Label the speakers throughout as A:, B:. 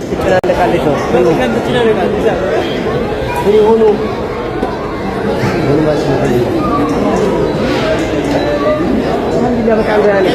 A: ትጨናነቃለች ነው በጣም ትጨናነቃለች ምን ሆኖ ምን ማለት ነው አንድ ያበቃ ያለ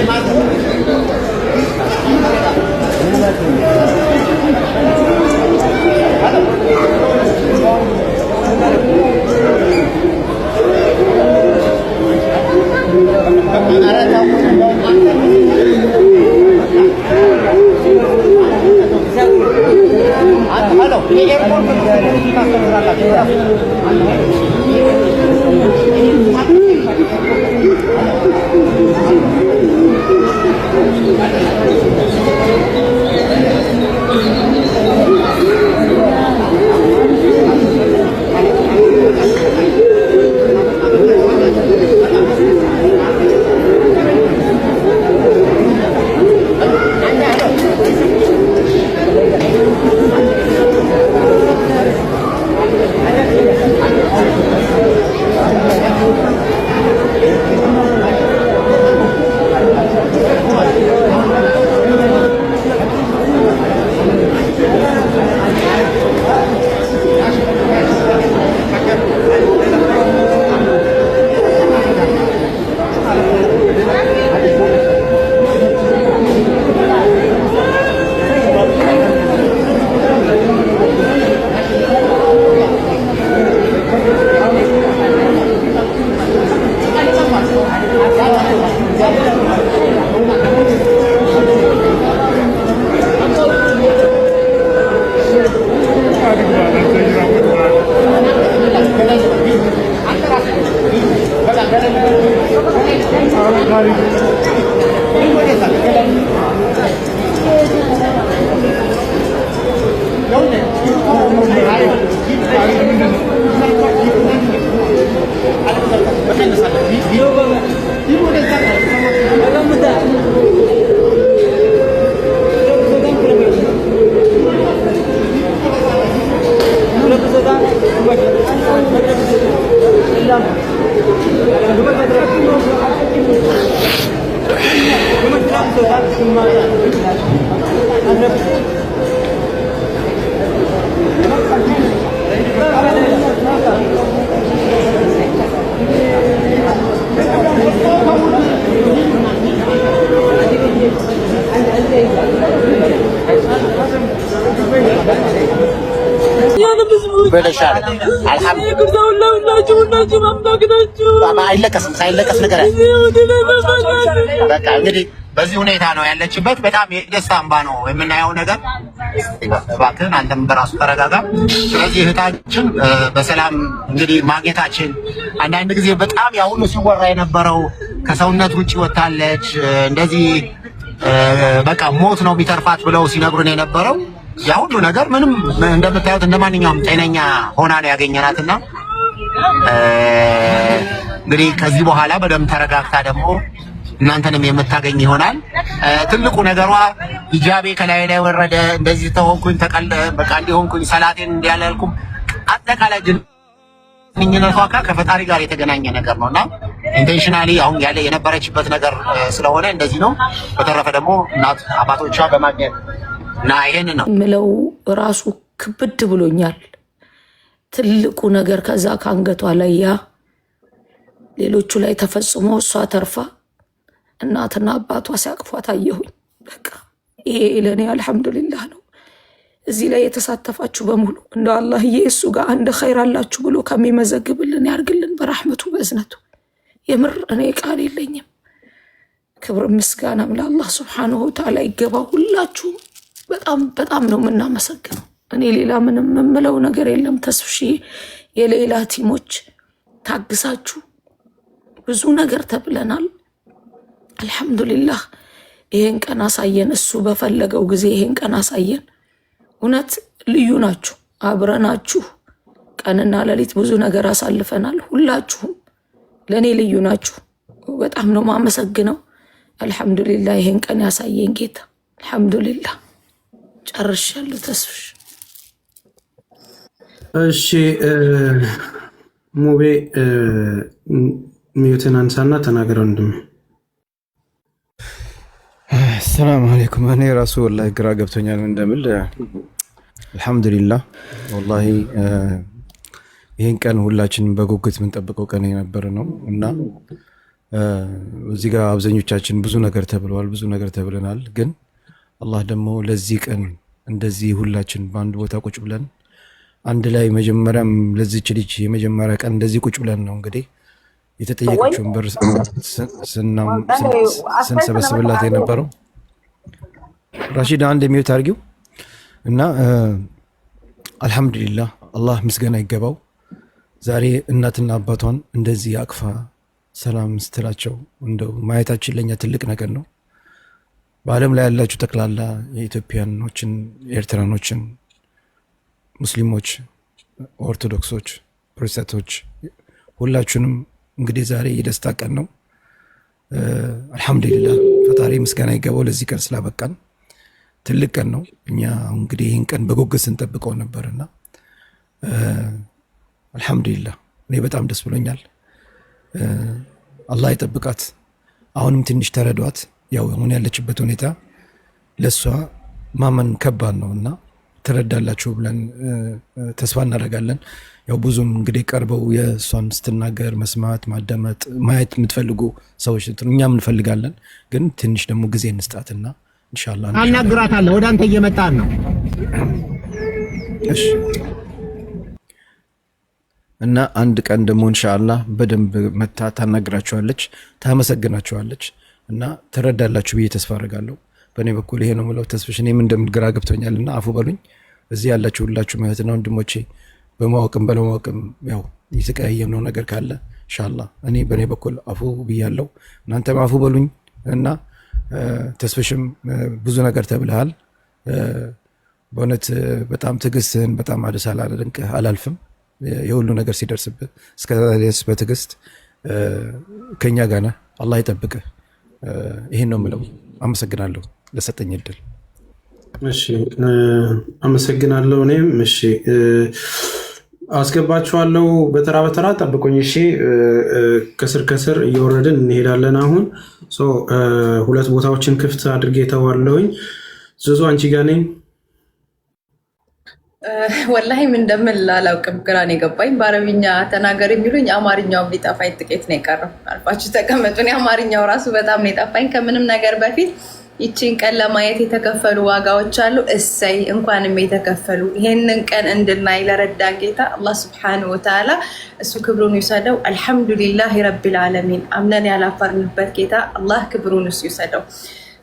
B: በለሻል አልሐምዱሊላህ አይለቀስም ሳይለቀስ ነገር በቃ እንግዲህ በዚህ ሁኔታ ነው ያለችበት። በጣም የደስታ እንባ ነው የምናየው ነገር። እባክህን አንተም በራሱ ተረጋጋ። ስለዚህ እህታችን በሰላም እንግዲህ ማግኘታችን አንዳንድ ጊዜ በጣም ያው ሁሉ ሲወራ የነበረው ከሰውነት ውጪ ወጣለች እንደዚህ በቃ ሞት ነው የሚተርፋት ብለው ሲነግሩን የነበረው ያ ሁሉ ነገር ምንም እንደምታዩት እንደማንኛውም ጤነኛ ሆና ነው ያገኘናትና እንግዲህ ከዚህ በኋላ በደም ተረጋግታ ደግሞ እናንተንም የምታገኝ ይሆናል። ትልቁ ነገሯ ሂጃቤ ከላይ ላይ ወረደ እንደዚህ ተሆንኩኝ ተቀለ በቃ እንዲሆንኩኝ ሰላቴን እንዲያላልኩም አጠቃላይ ግንኙነቷ ከፈጣሪ ጋር የተገናኘ ነገር ነውና ኢንቴንሽናሊ አሁን ያለ የነበረችበት ነገር ስለሆነ እንደዚህ ነው። በተረፈ ደግሞ እናት አባቶቿ በማግኘት እና ይሄን ነው
C: ምለው ራሱ ክብድ ብሎኛል። ትልቁ ነገር ከዛ ካንገቷ ላይ ያ ሌሎቹ ላይ ተፈጽሞ እሷ ተርፋ እናትና አባቷ ሲያቅፏት አየሁኝ። በቃ ይሄ ለኔ አልሐምዱሊላህ ነው። እዚህ ላይ የተሳተፋችሁ በሙሉ እንደ አላህዬ እሱ ጋር አንድ ኸይር አላችሁ ብሎ ከሚመዘግብልን ያርግልን በረህመቱ በእዝነቱ። የምር እኔ ቃል የለኝም። ክብር ምስጋናም ለአላህ ሱብሓነሁ ወተዓላ ይገባው። ሁላችሁም በጣም ነው የምናመሰግነው። እኔ ሌላ ምንም የምለው ነገር የለም። ተስፍሺ የሌላ ቲሞች ታግሳችሁ ብዙ ነገር ተብለናል። አልሐምዱሊላህ ይሄን ቀን አሳየን። እሱ በፈለገው ጊዜ ይሄን ቀን አሳየን። እውነት ልዩ ናችሁ። አብረናችሁ ቀንና ሌሊት ብዙ ነገር አሳልፈናል። ሁላችሁም ለኔ ልዩ ናችሁ። በጣም ነው ማመሰግነው። አልሐምዱሊላህ ይሄን ቀን ያሳየን ጌታ አልሐምዱሊላህ። ጨርሻለሁ። ተስፍሽ
D: እሺ ሙቤ ሚዩትን አንሳና ተናገረው እንድም
E: ሰላም አለይኩም። እኔ ራሱ ወላሂ ግራ ገብቶኛል እንደምል
D: አልሐምዱሊላህ ወላሂ ይህን ቀን ሁላችንም በጉጉት የምንጠብቀው ቀን የነበረ ነው እና እዚህ ጋር አብዛኞቻችን ብዙ ነገር ተብለዋል፣ ብዙ ነገር ተብለናል። ግን አላህ ደግሞ ለዚህ ቀን እንደዚህ ሁላችን በአንድ ቦታ ቁጭ ብለን አንድ ላይ መጀመሪያም ለዚች ልጅ የመጀመሪያ ቀን እንደዚህ ቁጭ ብለን ነው እንግዲህ የተጠየቀችውን ብር ስንሰበስብላት የነበረው። ራሺድ አንድ የሚዩት አድርጊው እና አልሐምዱሊላህ አላህ ምስጋና ይገባው። ዛሬ እናትና አባቷን እንደዚህ አቅፋ ሰላም ስትላቸው እንደው ማየታችን ለኛ ትልቅ ነገር ነው። በዓለም ላይ ያላችሁ ጠቅላላ የኢትዮጵያኖችን፣ ኤርትራኖችን፣ ሙስሊሞች፣ ኦርቶዶክሶች፣ ፕሮቴስታንቶች ሁላችሁንም እንግዲህ ዛሬ የደስታ ቀን ነው። አልሐምዱሊላህ ፈጣሪ ምስጋና ይገባው ለዚህ ቀን ስላበቃን። ትልቅ ቀን ነው። እኛ እንግዲህ ይህን ቀን በጉጉት ስንጠብቀው ነበርና አልሐምዱሊላህ እኔ በጣም ደስ ብሎኛል። አላህ ይጠብቃት። አሁንም ትንሽ ተረዷት። ያው አሁን ያለችበት ሁኔታ ለሷ ማመን ከባድ ነውና ትረዳላችሁ ብለን ተስፋ እናደርጋለን። ያው ብዙም እንግዲህ ቀርበው የእሷን ስትናገር መስማት፣ ማዳመጥ፣ ማየት የምትፈልጉ ሰዎች እኛም እንፈልጋለን። ግን ትንሽ ደግሞ ጊዜ እንስጣትና ኢንሻአላህ
B: አናግራታለሁ። ወደ አንተ እየመጣን ነው።
D: እሺ እና አንድ ቀን ደግሞ ኢንሻአላህ በደንብ መታ ታናግራችኋለች፣ ታመሰግናችኋለች እና ትረዳላችሁ ብዬ ተስፋ አደርጋለሁ። በእኔ በኩል ይሄ ነው የምለው። ተስፍሽ እኔም እንደምግራ ገብቶኛልና አፉ በሉኝ። እዚህ ያላችሁ ሁላችሁ እህትና ወንድሞቼ በማወቅም ባለማወቅም ያው የተቀያየምነው ነገር ካለ ኢንሻአላህ እኔ በእኔ በኩል አፉ ብያለሁ። እናንተም አፉ በሉኝ እና ተስፍሽም ብዙ ነገር ተብለሃል። በእውነት በጣም ትዕግስትህን በጣም አደስ አላደንቅህ አላልፍም። የሁሉ ነገር ሲደርስብህ እስከዛሬስ በትዕግስት ከኛ ጋር ነህ። አላህ ይጠብቅህ። ይሄን ነው የምለው። አመሰግናለሁ ለሰጠኝ እድል።
E: እሺ አመሰግናለሁ። እኔም እሺ አስገባችኋለሁ። በተራ በተራ ጠብቁኝ። እሺ ከስር ከስር እየወረድን እንሄዳለን። አሁን ሁለት ቦታዎችን ክፍት አድርጌ ተዋለሁኝ። ዙዙ አንቺ ጋር ነኝ።
F: ወላሂ ምን እንደምል አላውቅም፣ ግራ ነው የገባኝ። በአረብኛ ተናገር የሚሉኝ አማርኛው ቢጠፋኝ ጥቂት ነው የቀረው። አልፋችሁ ተቀመጡ። እኔ አማርኛው ራሱ በጣም ነው የጠፋኝ። ከምንም ነገር በፊት ይቺን ቀን ለማየት የተከፈሉ ዋጋዎች አሉ። እሰይ እንኳንም የተከፈሉ ይሄንን ቀን እንድናይ ለረዳን ጌታ አላህ ሱብሓነሁ ወተዓላ እሱ ክብሩን ይውሰደው። አልሐምዱሊላህ ረቢል ዓለሚን። አምነን ያላፈርንበት ጌታ አላህ ክብሩን እሱ ይውሰደው።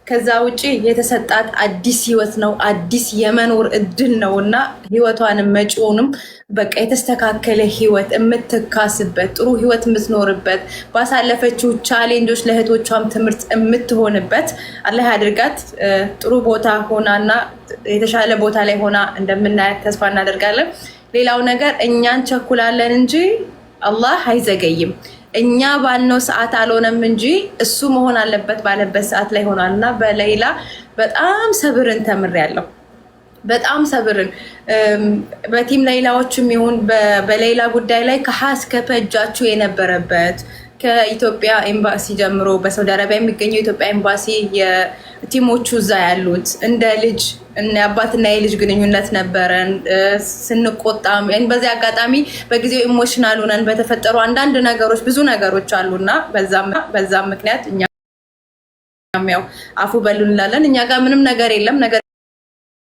F: ከዛ ውጪ የተሰጣት አዲስ ህይወት ነው፣ አዲስ የመኖር እድል ነው እና ህይወቷንም መጪውንም በቃ የተስተካከለ ህይወት የምትካስበት ጥሩ ህይወት የምትኖርበት ባሳለፈችው ቻሌንጆች ለእህቶቿም ትምህርት የምትሆንበት አላህ ያድርጋት። ጥሩ ቦታ ሆናና የተሻለ ቦታ ላይ ሆና እንደምናያት ተስፋ እናደርጋለን። ሌላው ነገር እኛን ቸኩላለን እንጂ አላህ አይዘገይም። እኛ ባልነው ሰዓት አልሆነም እንጂ እሱ መሆን አለበት ባለበት ሰዓት ላይ ሆኗል እና በሌላ በጣም ሰብርን ተምሬያለሁ። በጣም ሰብርን በቲም ሌላዎችም ይሁን በሌላ ጉዳይ ላይ ከሀስ ከፈጃችሁ የነበረበት ከኢትዮጵያ ኤምባሲ ጀምሮ በሳውዲ አረቢያ የሚገኘው የኢትዮጵያ ኤምባሲ የቲሞቹ እዛ ያሉት እንደ ልጅ አባትና የልጅ ግንኙነት ነበረን። ስንቆጣም በዚህ አጋጣሚ በጊዜው ኢሞሽናል ሆነን በተፈጠሩ አንዳንድ ነገሮች ብዙ ነገሮች አሉና በዛም ምክንያት እኛም ያው አፉ በሉ እንላለን። እኛ ጋር ምንም ነገር የለም። ነገር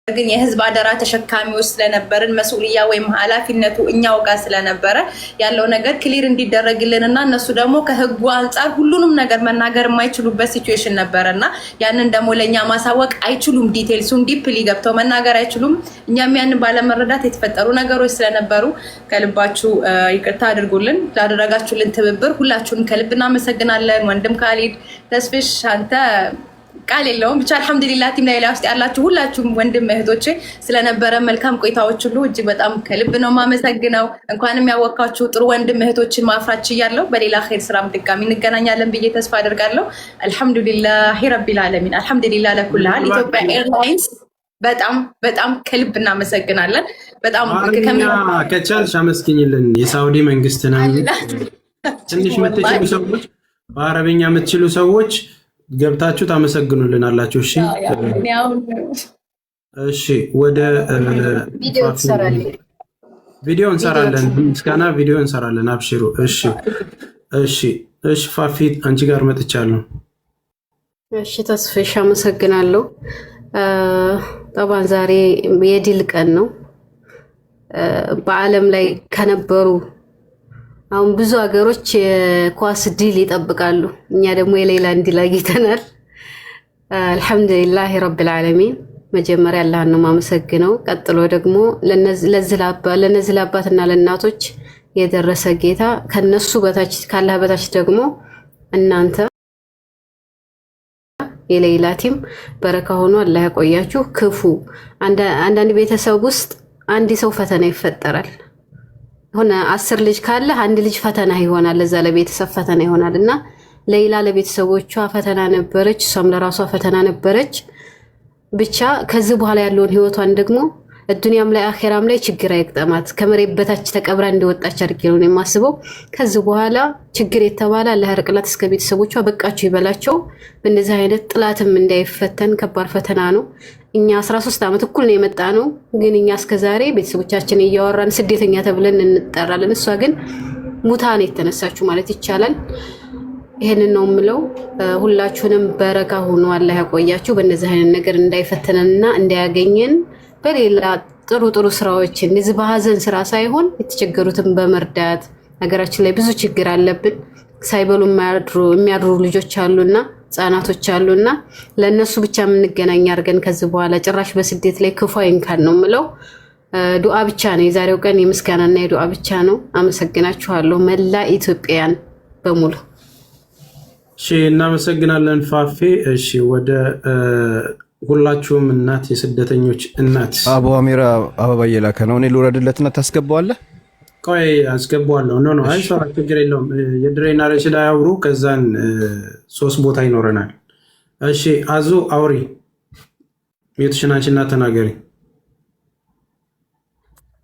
F: ግን የህዝብ አደራ ተሸካሚዎች ስለነበርን መስኡልያ ወይም ኃላፊነቱ እኛው ጋር ስለነበረ ያለው ነገር ክሊር እንዲደረግልንና እነሱ ደግሞ ከህጉ አንፃር ሁሉንም ነገር መናገር የማይችሉበት ሲቹዌሽን ነበረና ያንን ደግሞ ለኛ ማሳወቅ አይችሉም። ዲቴልሱን ዲፕሊ ገብተው መናገር አይችሉም። እኛም ያንን ባለመረዳት የተፈጠሩ ነገሮች ስለነበሩ ከልባችሁ ይቅርታ አድርጉልን። ላደረጋችሁልን ትብብር ሁላችሁንም ከልብ እናመሰግናለን። ወንድም ካሊድ ተስፍሽ አንተ ቃል የለውም። ብቻ አልሐምዱሊላህ ቲም ላይ ውስጥ ያላችሁ ሁላችሁም ወንድም እህቶቼ ስለነበረ መልካም ቆይታዎች ሁሉ እጅግ በጣም ከልብ ነው ማመሰግነው። እንኳንም ያወቃችሁ ጥሩ ወንድም እህቶችን ማፍራት ይያለው። በሌላ ኸይር ስራም ድጋሚ እንገናኛለን ብዬ ተስፋ አደርጋለሁ። አልሐምዱሊላህ ረቢል ዓለሚን። አልሐምዱሊላህ ለኩል ሐል። ኢትዮጵያ ኤርላይንስ በጣም በጣም ከልብ እናመሰግናለን። በጣም
E: ከቻልሽ አመስግኝልን የሳውዲ መንግስትን። ትንሽ የምትችሉ ሰዎች በአረብኛ የምትችሉ ሰዎች ገብታችሁ ታመሰግኑልን አላችሁ። እሺ እሺ ወደ ቪዲዮ እንሰራለን። ምስጋና ቪዲዮ እንሰራለን። አብሽሩ። እሺ ፋፊ አንቺ ጋር መጥቻለሁ።
G: እሺ ተስፍሽ አመሰግናለሁ። ጠባን ዛሬ የድል ቀን ነው። በዓለም ላይ ከነበሩ አሁን ብዙ ሀገሮች የኳስ ድል ይጠብቃሉ። እኛ ደግሞ የሌላን ድል አግኝተናል። አልሐምዱሊላህ ረብል ዓለሚን። መጀመሪያ አላህን ነው የማመሰግነው። ቀጥሎ ደግሞ ለነዚህ ለአባትና ለእናቶች የደረሰ ጌታ ከነሱ በታች ካላህ በታች ደግሞ እናንተ የሌላ ቲም በረካ ሆኖ አላህ ያቆያችሁ። ክፉ አንዳንድ ቤተሰብ ውስጥ አንድ ሰው ፈተና ይፈጠራል። ሆነ 10 ልጅ ካለ አንድ ልጅ ፈተና ይሆናል። ለዛ ለቤተሰብ ፈተና ይሆናል እና ሌላ ለቤተሰቦቿ ፈተና ነበረች፣ እሷም ለራሷ ፈተና ነበረች። ብቻ ከዚህ በኋላ ያለውን ህይወቷን ደግሞ ዱንያም ላይ አኺራም ላይ ችግር አይግጠማት። ከመሬት በታች ተቀብራ እንደወጣች አድርጌ ነው የማስበው። ከዚህ በኋላ ችግር የተባለ አላህ ያርቅላት፣ እስከ ቤተሰቦቿ በቃችሁ ይበላቸው። በእንደዚህ አይነት ጥላትም እንዳይፈተን ከባድ ፈተና ነው። እኛ 13 ዓመት እኩል ነው የመጣ ነው፣ ግን እኛ እስከዛሬ ቤተሰቦቻችን እያወራን ስደተኛ ተብለን እንጠራለን። እሷ ግን ሙታን የተነሳችሁ ማለት ይቻላል። ይሄንን ነው የምለው። ሁላችሁንም በረካ ሆኖ አላህ ያቆያችሁ። በእንደዚህ አይነት ነገር እንዳይፈተነንና እንዳያገኘን በሌላ ጥሩ ጥሩ ስራዎችን እዚህ በሀዘን ስራ ሳይሆን የተቸገሩትን በመርዳት ሀገራችን ላይ ብዙ ችግር አለብን። ሳይበሉ የሚያድሩ ልጆች አሉና ህጻናቶች አሉና ለነሱ ብቻ የምንገናኝ አድርገን ከዚህ በኋላ ጭራሽ በስደት ላይ ክፉ አይንካን ነው የምለው። ዱዓ ብቻ ነው የዛሬው ቀን፣ የምስጋናና የዱዓ ብቻ ነው። አመሰግናችኋለሁ መላ ኢትዮጵያን በሙሉ።
E: እሺ እናመሰግናለን ፋፌ። እሺ ወደ ሁላችሁም እናት የስደተኞች እናት
D: አቡ አሚራ አበባ እየላከ ነው። እኔ ልውረድለትና ታስገባዋለህ?
E: ቆይ አስገባዋለሁ። ኖ አይ ችግር የለውም። የድሬና ረሽዳ ያውሩ፣ ከዛን 3 ቦታ ይኖረናል። እሺ አዙ አውሪ፣ ሚዩትሽን አንቺና ተናገሪ።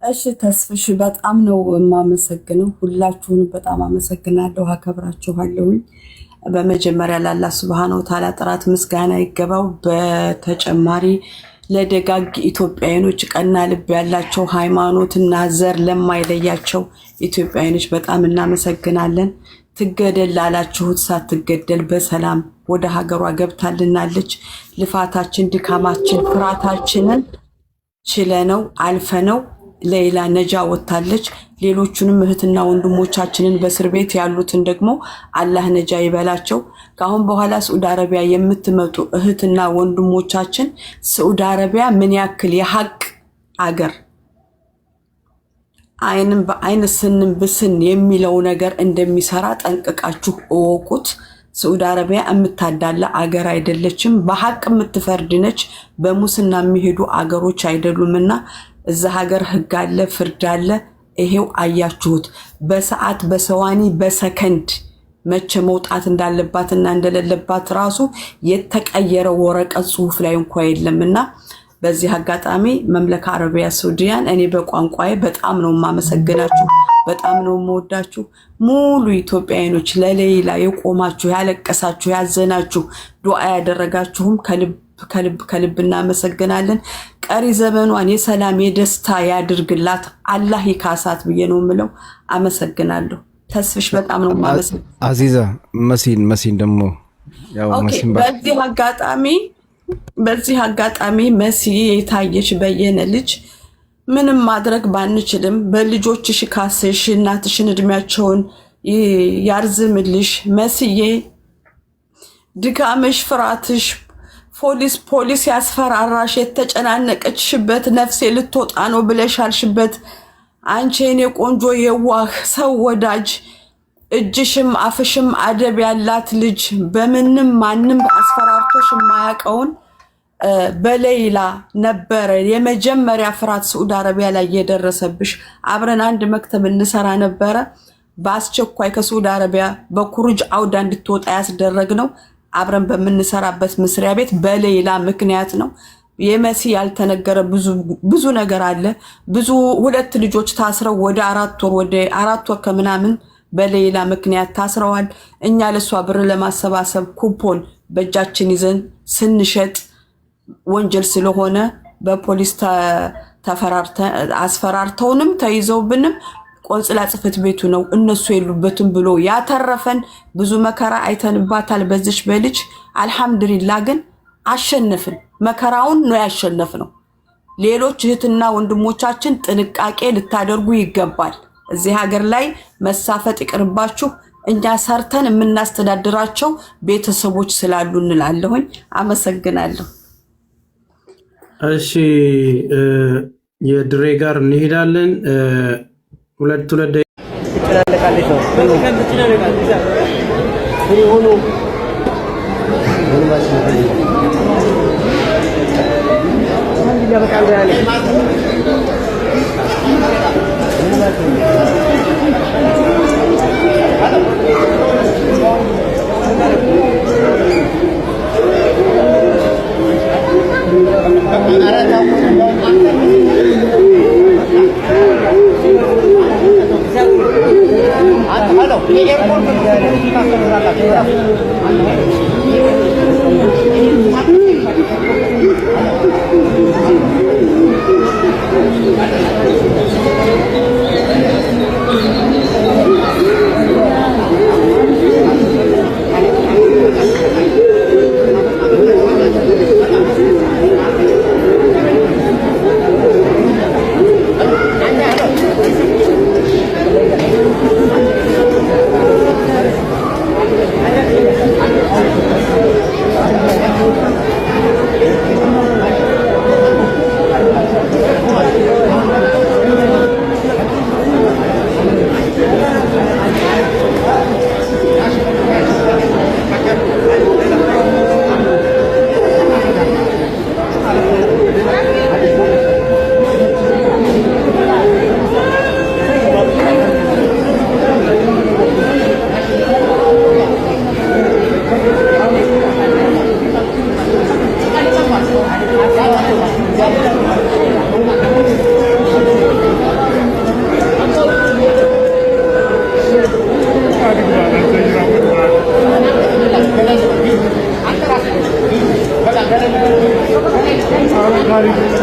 H: እሺ ተስፍሽ በጣም ነው የማመሰግነው። ሁላችሁንም በጣም አመሰግናለሁ፣ አከብራችኋለሁኝ። በመጀመሪያ ለአላህ ሱብሃነሁ ወተዓላ ጥራት ምስጋና ይገባው። በተጨማሪ ለደጋግ ኢትዮጵያውያኖች ቀና ልብ ያላቸው ሃይማኖትና ዘር ለማይለያቸው ኢትዮጵያውያኖች በጣም እናመሰግናለን። ትገደል ላላችሁት ሳትገደል በሰላም ወደ ሀገሯ ገብታልናለች። ልፋታችን፣ ድካማችን፣ ፍራታችንን ችለነው አልፈነው ሌላ ነጃ ወጣለች። ሌሎቹንም እህትና ወንድሞቻችንን በእስር ቤት ያሉትን ደግሞ አላህ ነጃ ይበላቸው። ካሁን በኋላ ሳዑዲ አረቢያ የምትመጡ እህትና ወንድሞቻችን ሳዑዲ አረቢያ ምን ያክል የሐቅ አገር አይንም በአይን ስንም ብስን የሚለው ነገር እንደሚሰራ ጠንቅቃችሁ እወቁት። ሳዑዲ አረቢያ የምታዳላ አገር አይደለችም። በሐቅ የምትፈርድ ነች። በሙስና የሚሄዱ አገሮች አይደሉምና እዛ ሀገር ህግ አለ፣ ፍርድ አለ። ይሄው አያችሁት። በሰዓት በሰዋኒ በሰከንድ መቼ መውጣት እንዳለባትና እንደሌለባት ራሱ የተቀየረ ወረቀት ጽሁፍ ላይ እንኳን የለምና በዚህ አጋጣሚ መምለካ አረቢያ ሳዑዲያን እኔ በቋንቋዬ በጣም ነው ማመሰግናችሁ፣ በጣም ነው የምወዳችሁ። ሙሉ ኢትዮጵያውያኖች ለሌላ የቆማችሁ፣ ያለቀሳችሁ፣ ያዘናችሁ፣ ዱዓ ያደረጋችሁም ከልብ እናመሰግናለን። ቀሪ ዘመኗን የሰላም የደስታ ያድርግላት፣ አላህ ይካሳት ብዬ ነው የምለው። አመሰግናለሁ። ተስፍሽ በጣም ነው ማመሰግናለሁ።
D: አዚዛ መሲን ደግሞ ያው መሲን
H: በዚህ አጋጣሚ መሲ የታየች በየነ ልጅ ምንም ማድረግ ባንችልም በልጆችሽ ካስሽ እናትሽን እድሜያቸውን ያርዝምልሽ። መስዬ ድካምሽ፣ ፍራትሽ ፖሊስ ያስፈራራሽ የተጨናነቀችሽበት ነፍሴ ልትወጣ ነው ብለሻልሽበት አንቺ የኔ ቆንጆ የዋህ ሰው ወዳጅ እጅሽም አፍሽም አደብ ያላት ልጅ በምንም ማንም አስፈራርቶሽ የማያውቀውን በሌላ ነበረ የመጀመሪያ ፍርሃት ሳዑዲ አረቢያ ላይ የደረሰብሽ። አብረን አንድ መክተብ እንሰራ ነበረ። በአስቸኳይ ከሳዑዲ አረቢያ በኩርጅ አውዳ እንድትወጣ ያስደረግነው አብረን በምንሰራበት መስሪያ ቤት በሌላ ምክንያት ነው። የመሲ ያልተነገረ ብዙ ነገር አለ። ብዙ 2 ልጆች ታስረው ወደ 4 ወር ከምናምን በሌላ ምክንያት ታስረዋል። እኛ ለሷ ብር ለማሰባሰብ ኩፖን በእጃችን ይዘን ስንሸጥ ወንጀል ስለሆነ በፖሊስ አስፈራርተውንም ተይዘውብንም ቆንጽላ ጽሕፈት ቤቱ ነው እነሱ የሉበትም ብሎ ያተረፈን ብዙ መከራ አይተንባታል በዚች በልጅ አልহামዱሊላህ ግን አሸነፍን መከራውን ነው ያሸነፍነው ሌሎች እህትና ወንድሞቻችን ጥንቃቄ ልታደርጉ ይገባል እዚህ ሀገር ላይ መሳፈጥ ይቅርባችሁ እኛ ሰርተን የምናስተዳድራቸው ቤተሰቦች ስላሉ እንላለሁኝ አመሰግናለሁ
E: እሺ የድሬ ጋር እንሄዳለን ሁለት
A: ትጨናነቃለች ነው ሆኖ በቃ ያለ
I: Thank you.